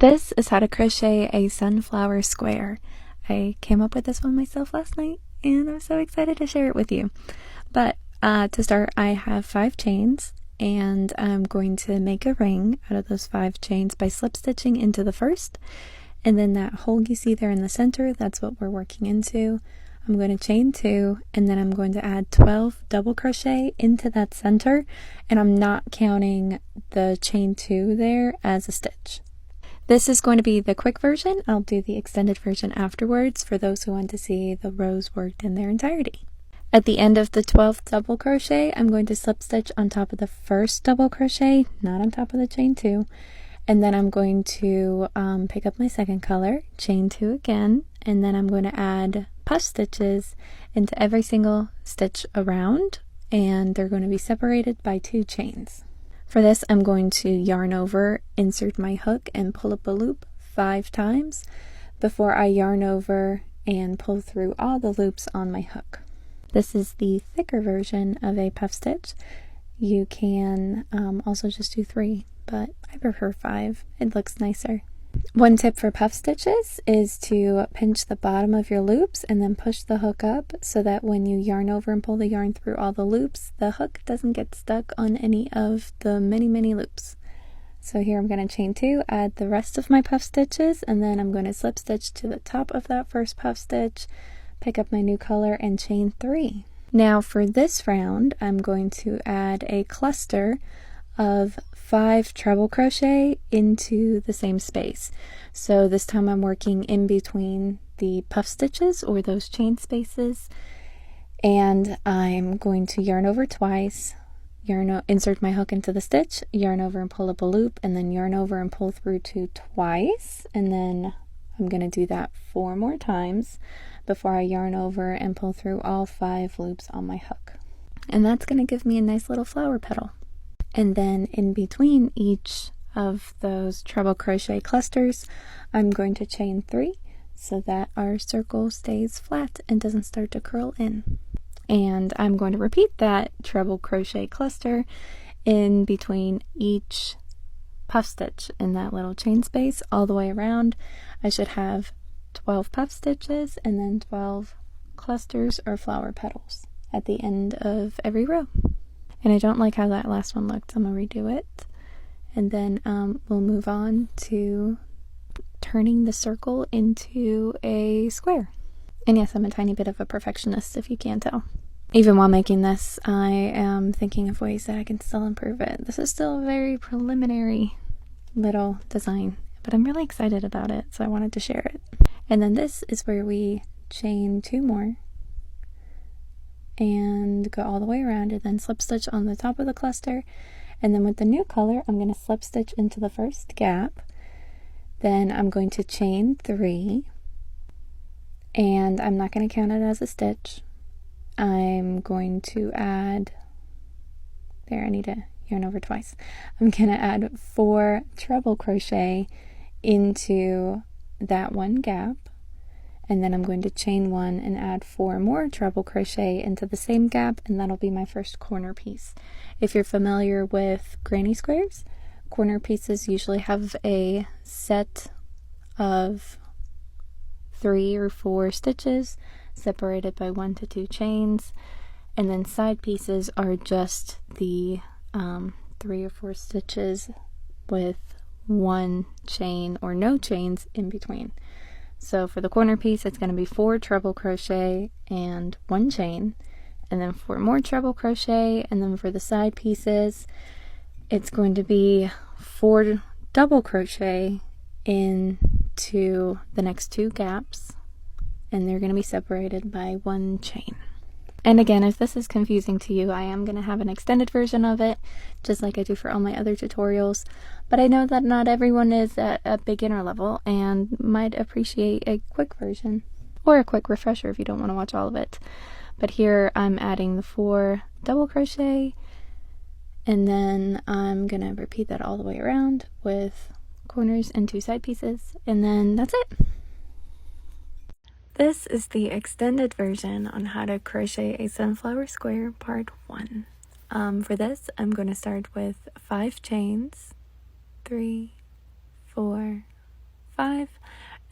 This is how to crochet a sunflower square. I came up with this one myself last night and I'm so excited to share it with you. But to start, I have 5 chains and I'm going to make a ring out of those 5 chains by slip stitching into the first, and then that hole you see there in the center, that's what we're working into. I'm going to chain 2 and then I'm going to add 12 double crochet into that center, and I'm not counting the chain 2 there as a stitch. This is going to be the quick version. I'll do the extended version afterwards for those who want to see the rows worked in their entirety. At the end of the 12th double crochet, I'm going to slip stitch on top of the first double crochet, not on top of the chain 2, and then I'm going to pick up my second color, chain 2 again, and then I'm going to add puff stitches into every single stitch around, and they're going to be separated by 2 chains. For this, I'm going to yarn over, insert my hook, and pull up a loop 5 times before I yarn over and pull through all the loops on my hook. This is the thicker version of a puff stitch. You can also just do 3, but I prefer 5. It looks nicer. One tip for puff stitches is to pinch the bottom of your loops and then push the hook up so that when you yarn over and pull the yarn through all the loops, the hook doesn't get stuck on any of the many loops. So here I'm going to chain 2, add the rest of my puff stitches, and then I'm going to slip stitch to the top of that first puff stitch, pick up my new color, and chain 3. Now for this round, I'm going to add a cluster of 5 treble crochet into the same space. So this time I'm working in between the puff stitches, or those chain spaces, and I'm going to yarn over twice, insert my hook into the stitch, yarn over and pull up a loop, and then yarn over and pull through 2 twice, and then I'm going to do that 4 more times before I yarn over and pull through all 5 loops on my hook. And that's going to give me a nice little flower petal. And then in between each of those treble crochet clusters, I'm going to chain 3 so that our circle stays flat and doesn't start to curl in. And I'm going to repeat that treble crochet cluster in between each puff stitch in that little chain space all the way around. I should have 12 puff stitches and then 12 clusters or flower petals at the end of every row. And I don't like how that last one looked, so I'm going to redo it. And then we'll move on to turning the circle into a square. And yes, I'm a tiny bit of a perfectionist, if you can't tell. Even while making this, I am thinking of ways that I can still improve it. This is still a very preliminary little design, but I'm really excited about it, so I wanted to share it. And then this is where we chain 2 more and go all the way around, and then slip stitch on the top of the cluster, and then with the new color I'm going to slip stitch into the first gap, then I'm going to chain 3, and I'm not going to count it as a stitch. I'm going to add, there, I need to yarn over twice. I'm going to add 4 treble crochet into that one gap, and then I'm going to chain 1 and add 4 more treble crochet into the same gap, and that'll be my first corner piece. If you're familiar with granny squares, corner pieces usually have a set of 3 or 4 stitches separated by 1 to 2 chains, and then side pieces are just the 3 or 4 stitches with 1 chain or no chains in between. So for the corner piece, it's going to be 4 treble crochet and 1 chain, and then 4 more treble crochet, and then for the side pieces, it's going to be 4 double crochet into the next 2 gaps, and they're going to be separated by 1 chain. And again, if this is confusing to you, I am going to have an extended version of it, just like I do for all my other tutorials. But I know that not everyone is at a beginner level and might appreciate a quick version, or a quick refresher if you don't want to watch all of it. But here I'm adding the 4 double crochet, and then I'm going to repeat that all the way around with corners and 2 side pieces, and then that's it. This is the extended version on how to crochet a sunflower square part 1. For this, I'm going to start with 5 chains, 3, 4,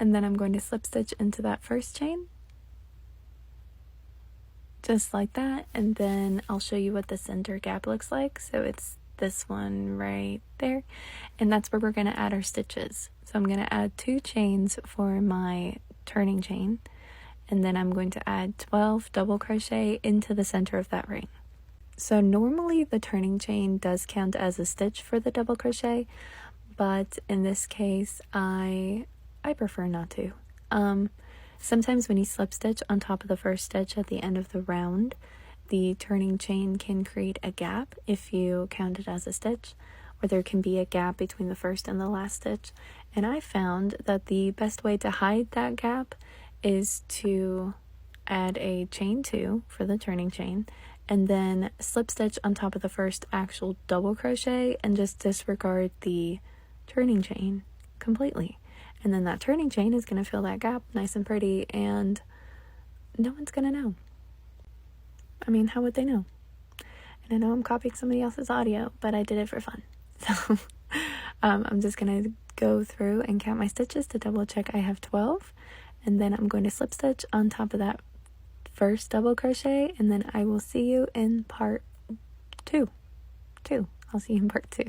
and then I'm going to slip stitch into that first chain, just like that, and then I'll show you what the center gap looks like. So it's this one right there, and that's where we're going to add our stitches. So I'm going to add 2 chains for my turning chain, and then I'm going to add 12 double crochet into the center of that ring. So normally the turning chain does count as a stitch for the double crochet, but in this case I prefer not to. Sometimes when you slip stitch on top of the first stitch at the end of the round, the turning chain can create a gap if you count it as a stitch, or there can be a gap between the first and the last stitch. And I found that the best way to hide that gap is to add a chain 2 for the turning chain, and then slip stitch on top of the first actual double crochet and just disregard the turning chain completely. And then that turning chain is going to fill that gap nice and pretty, and no one's going to know. I mean, how would they know? And I know I'm copying somebody else's audio, but I did it for fun. So I'm just going to go through and count my stitches to double check I have 12. And then I'm going to slip stitch on top of that first double crochet, and then I will see you in part 2. I'll see you in part 2.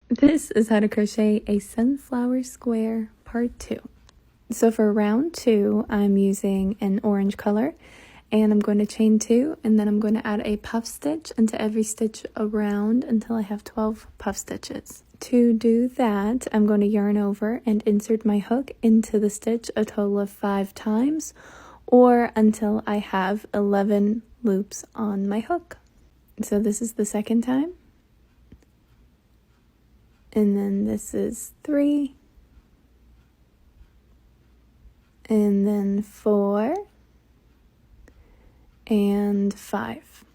This is how to crochet a sunflower square part 2. So for round 2, I'm using an orange color, and I'm going to chain 2, and then I'm going to add a puff stitch into every stitch around until I have 12 puff stitches. To do that, I'm going to yarn over and insert my hook into the stitch a total of 5 times, or until I have 11 loops on my hook. So this is the second time. And then this is 3, and then 4, and 5.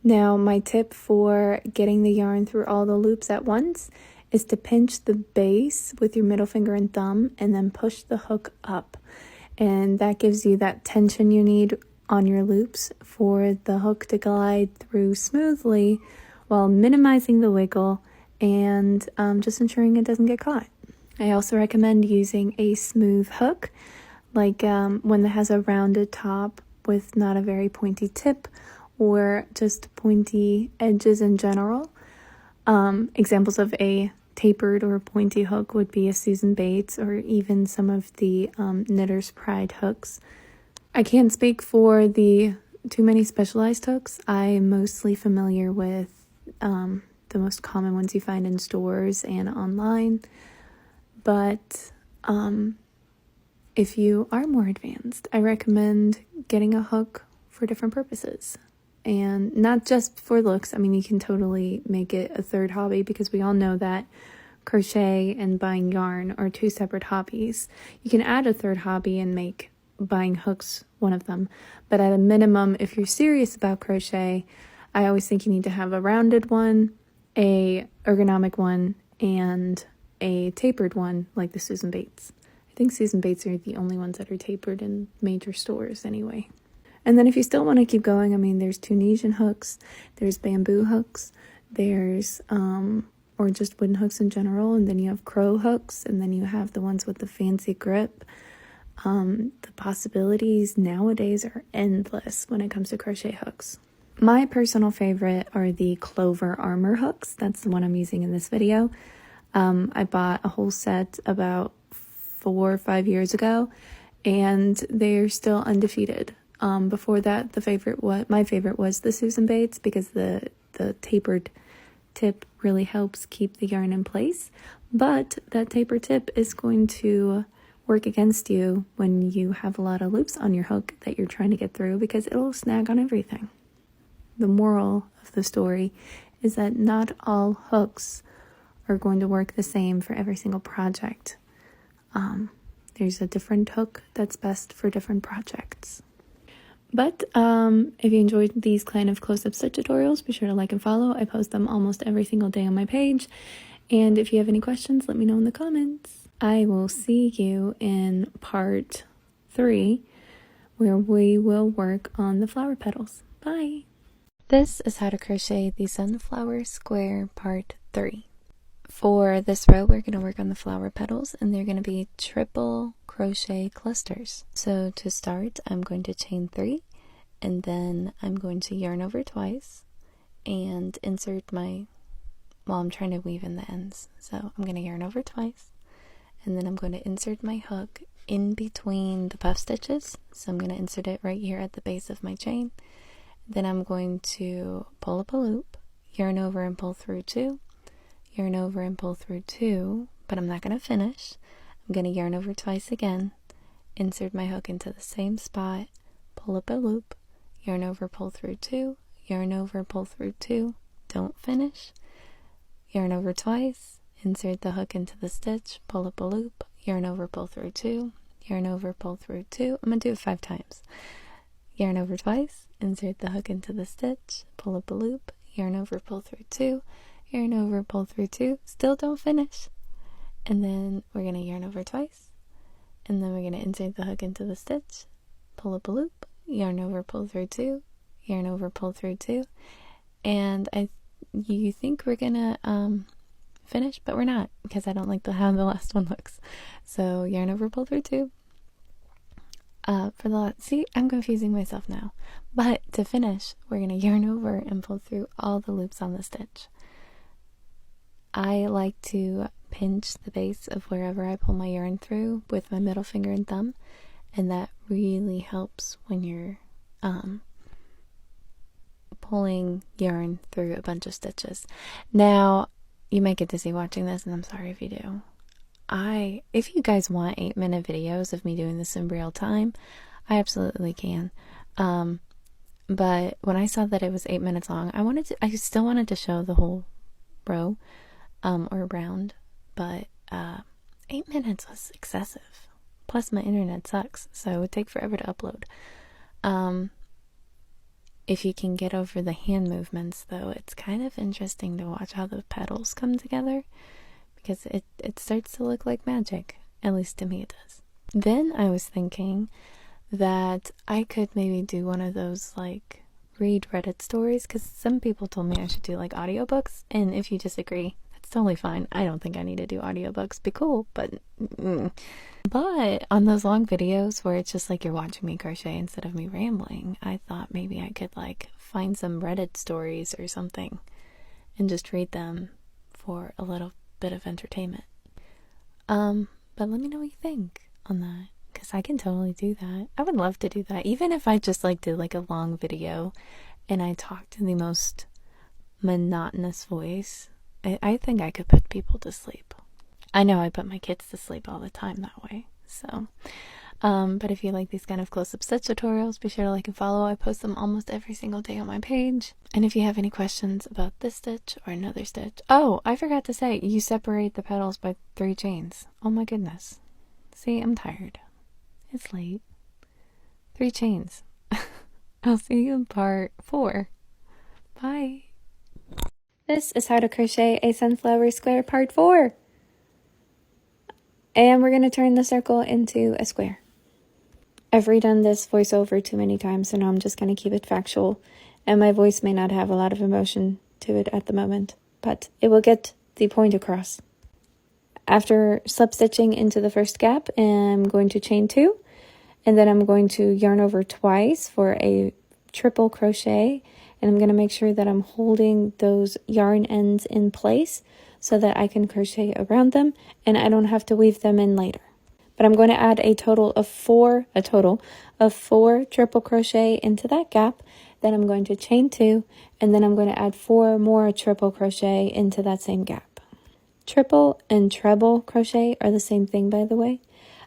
Now my tip for getting the yarn through all the loops at once is to pinch the base with your middle finger and thumb, and then push the hook up. And that gives you that tension you need on your loops for the hook to glide through smoothly while minimizing the wiggle and just ensuring it doesn't get caught. I also recommend using a smooth hook, like one that has a rounded top with not a very pointy tip, or just pointy edges in general. Examples of a tapered or pointy hook would be a Susan Bates, or even some of the Knitter's Pride hooks. I can't speak for the too many specialized hooks. I'm mostly familiar with the most common ones you find in stores and online, but if you are more advanced, I recommend getting a hook for different purposes, and not just for looks. I mean, you can totally make it a third hobby, because we all know that crochet and buying yarn are 2 separate hobbies. You can add a third hobby and make buying hooks one of them, but at a minimum, if you're serious about crochet, I always think you need to have a rounded one, a ergonomic one, and a tapered one like the Susan Bates. I think Susan Bates are the only ones that are tapered in major stores anyway. And then if you still want to keep going, I mean, there's Tunisian hooks, there's bamboo hooks, there's or just wooden hooks in general, and then you have crow hooks, and then you have the ones with the fancy grip. The possibilities nowadays are endless when it comes to crochet hooks. My personal favorite are the Clover Armor hooks. That's the one I'm using in this video. I bought a whole set about 4 or 5 years ago, and they're still undefeated. Before that, my favorite was the Susan Bates, because the tapered tip really helps keep the yarn in place, but that tapered tip is going to work against you when you have a lot of loops on your hook that you're trying to get through, because it'll snag on everything. The moral of the story is that not all hooks are going to work the same for every single project. There's a different hook that's best for different projects. But if you enjoyed these kind of close-up stitch tutorials, be sure to like and follow. I post them almost every single day on my page. And if you have any questions, let me know in the comments. I will see you in part 3, where we will work on the flower petals. Bye! This is how to crochet the sunflower square part 3. For this row, we're going to work on the flower petals, and they're going to be triple crochet clusters. So to start, I'm going to chain 3, and then I'm going to yarn over twice and insert my, well, I'm trying to weave in the ends. So I'm going to yarn over twice, and then I'm going to insert my hook in between the puff stitches. So I'm going to insert it right here at the base of my chain. Then I'm going to pull up a loop, yarn over and pull through 2, yarn over and pull through 2, but I'm not going to finish. I'm going to yarn over twice again, insert my hook into the same spot, pull up a loop, yarn over, pull through 2, yarn over, pull through 2, don't finish, yarn over twice, insert the hook into the stitch, pull up a loop, yarn over, pull through 2, yarn over, pull through 2. I'm going to do it 5 times. Yarn over twice, insert the hook into the stitch, pull up a loop, yarn over, pull through 2, yarn over, pull through 2, still don't finish. And then we're going to yarn over twice, and then we're going to insert the hook into the stitch, pull up a loop, yarn over, pull through 2, yarn over, pull through 2, and you think we're going to finish, but we're not, because I don't like how the last one looks. So yarn over, pull through 2. See, I'm confusing myself now. But to finish, we're going to yarn over and pull through all the loops on the stitch. I like to pinch the base of wherever I pull my yarn through with my middle finger and thumb, and that really helps when you're pulling yarn through a bunch of stitches. Now, you might get dizzy watching this, and I'm sorry if you do. If you guys want 8-minute videos of me doing this in real time, I absolutely can. But when I saw that it was 8 minutes long, I still wanted to show the whole row, or round, but 8 minutes was excessive. Plus my internet sucks, so it would take forever to upload. If you can get over the hand movements, though, it's kind of interesting to watch how the petals come together, because it starts to look like magic. At least to me it does. Then I was thinking that I could maybe do one of those, like, read Reddit stories, because some people told me I should do, like, audiobooks, and if you disagree, that's totally fine. I don't think I need to do audiobooks. Be cool, but But on those long videos where it's just like you're watching me crochet instead of me rambling, I thought maybe I could, like, find some Reddit stories or something and just read them for a little bit of entertainment. But let me know what you think on that, because I can totally do that. I would love to do that, even if I just, like, did, like, a long video and I talked in the most monotonous voice. I think I could put people to sleep. I know I put my kids to sleep all the time that way, so. But if you like these kind of close-up stitch tutorials, be sure to like and follow. I post them almost every single day on my page. And if you have any questions about this stitch or another stitch. Oh, I forgot to say, you separate the petals by 3 chains. Oh my goodness. See, I'm tired. It's late. 3 chains. I'll see you in part 4. Bye. This is how to crochet a sunflower square part 4. And we're going to turn the circle into a square. I've redone this voiceover too many times, so now I'm just going to keep it factual. And my voice may not have a lot of emotion to it at the moment, but it will get the point across. After slip stitching into the first gap, I'm going to chain 2. And then I'm going to yarn over twice for a triple crochet. And I'm going to make sure that I'm holding those yarn ends in place so that I can crochet around them and I don't have to weave them in later. But I'm going to add a total of 4 triple crochet into that gap. Then I'm going to chain 2, and then I'm going to add 4 more triple crochet into that same gap. Triple and treble crochet are the same thing, by the way.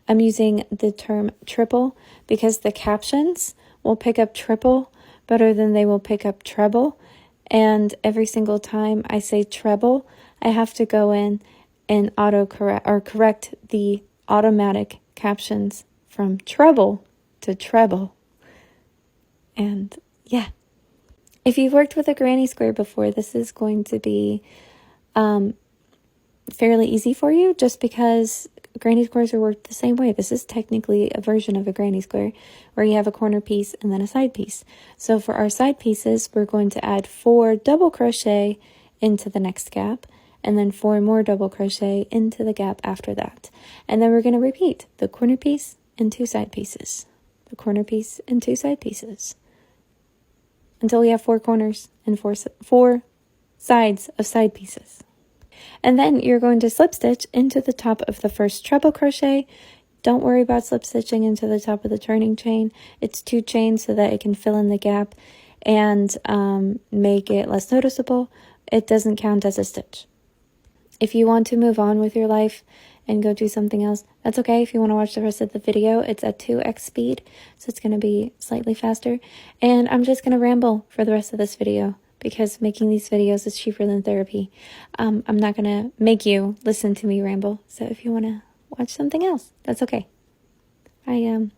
I'm using the term triple because the captions will pick up triple better than they will pick up treble. And every single time I say treble, I have to go in and correct the automatic captions from treble to treble. And yeah, if you've worked with a granny square before, this is going to be fairly easy for you, just because granny squares are worked the same way. This is technically a version of a granny square where you have a corner piece and then a side piece. So for our side pieces, we're going to add 4 double crochet into the next gap, and then 4 more double crochet into the gap after that. And then we're going to repeat the corner piece and 2 side pieces, the corner piece and 2 side pieces, until we have 4 corners and 4 sides of side pieces. And then you're going to slip stitch into the top of the first treble crochet. Don't worry about slip stitching into the top of the turning chain. It's 2 chains so that it can fill in the gap and make it less noticeable. It doesn't count as a stitch. If you want to move on with your life and go do something else, that's okay. If you want to watch the rest of the video, it's at 2x speed, so it's going to be slightly faster. And I'm just going to ramble for the rest of this video because making these videos is cheaper than therapy. I'm not going to make you listen to me ramble, so if you want to watch something else, that's okay. I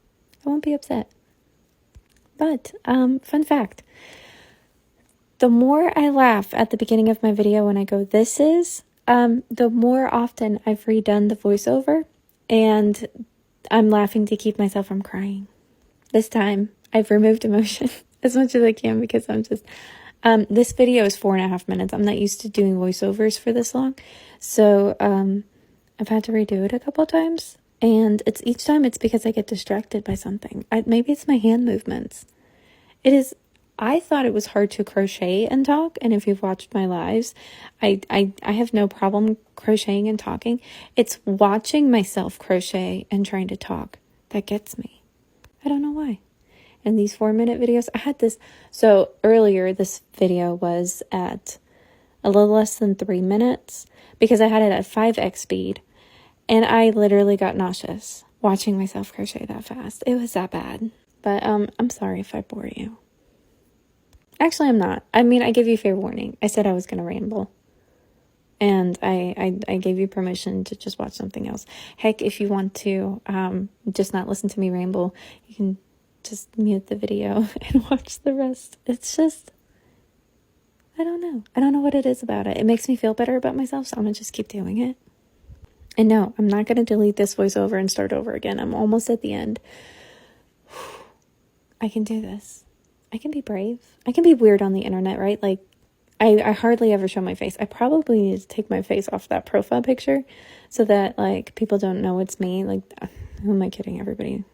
won't be upset. But fun fact, the more I laugh at the beginning of my video when I go, this is, the more often I've redone the voiceover, and I'm laughing to keep myself from crying. This time, I've removed emotion as much as I can because I'm just, this video is 4.5 minutes. I'm not used to doing voiceovers for this long, so I've had to redo it a couple times, and each time it's because I get distracted by something. Maybe it's my hand movements. I thought it was hard to crochet and talk, and if you've watched my lives, I have no problem crocheting and talking. It's watching myself crochet and trying to talk that gets me. I don't know why. And these 4-minute videos, I had this, so earlier this video was at a little less than 3 minutes because I had it at 5x speed, and I literally got nauseous watching myself crochet that fast. It was that bad. But I'm sorry if I bore you. Actually, I'm not. I mean, I gave you fair warning. I said I was going to ramble. And I gave you permission to just watch something else. Heck, if you want to just not listen to me ramble, you can just mute the video and watch the rest. It's just, I don't know. I don't know what it is about it. It makes me feel better about myself, so I'm going to just keep doing it. And no, I'm not going to delete this voiceover and start over again. I'm almost at the end. I can do this. I can be brave. I can be weird on the internet, right? Like, I hardly ever show my face. I probably need to take my face off that profile picture so that, like, people don't know it's me. Like, who am I kidding, everybody?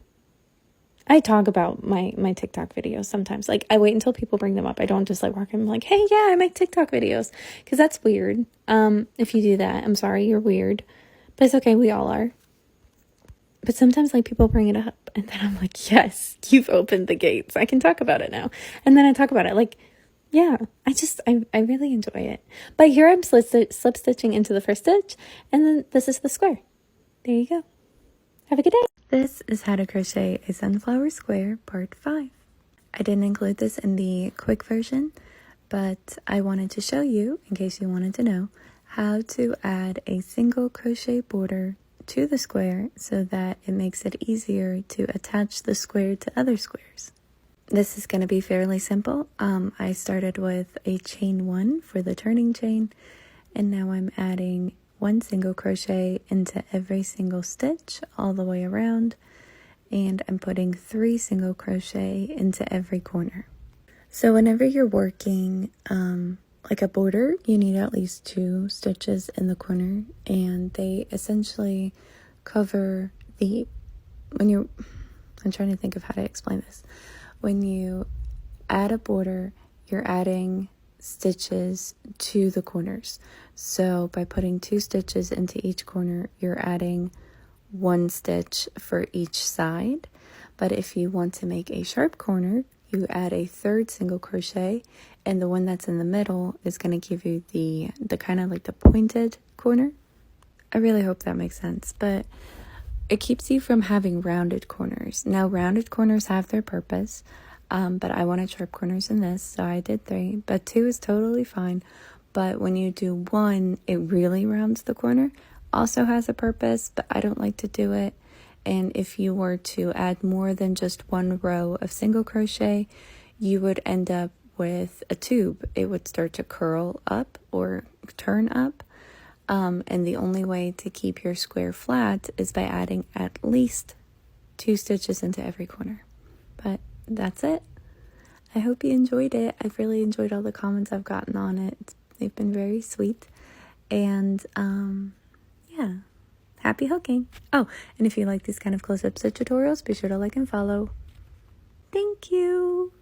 I talk about my TikTok videos sometimes. Like, I wait until people bring them up. I don't just, like, walk in and be like, hey, yeah, I make TikTok videos. Because that's weird. If you do that, I'm sorry, you're weird. But it's okay, we all are. But sometimes, like, people bring it up, and then I'm like, yes, you've opened the gates. I can talk about it now. And then I talk about it. Like, yeah, I really enjoy it. But here I'm slip stitching into the first stitch, and then this is the square. There you go. Have a good day. This is how to crochet a sunflower square, part 5. I didn't include this in the quick version, but I wanted to show you, in case you wanted to know, how to add a single crochet border to the square so that it makes it easier to attach the square to other squares. This is going to be fairly simple. I started with a chain 1 for the turning chain, and now I'm adding 1 single crochet into every single stitch all the way around, and I'm putting 3 single crochet into every corner. So whenever you're working like a border, you need at least 2 stitches in the corner, and they essentially cover I'm trying to think of how to explain this. When you add a border, you're adding stitches to the corners. So by putting 2 stitches into each corner, you're adding 1 stitch for each side. But if you want to make a sharp corner, you add a 3rd single crochet, and the one that's in the middle is going to give you the kind of like the pointed corner. I really hope that makes sense, but it keeps you from having rounded corners. Now, rounded corners have their purpose, but I wanted sharp corners in this, so I did 3, but 2 is totally fine. But when you do 1, it really rounds the corner. Also has a purpose, but I don't like to do it. And if you were to add more than just 1 row of single crochet, you would end up with a tube. It would start to curl up or turn up. And the only way to keep your square flat is by adding at least 2 stitches into every corner. But that's it. I hope you enjoyed it. I've really enjoyed all the comments I've gotten on it. They've been very sweet. And yeah, happy hooking. Oh, and if you like these kind of close-ups of tutorials, be sure to like and follow. Thank you.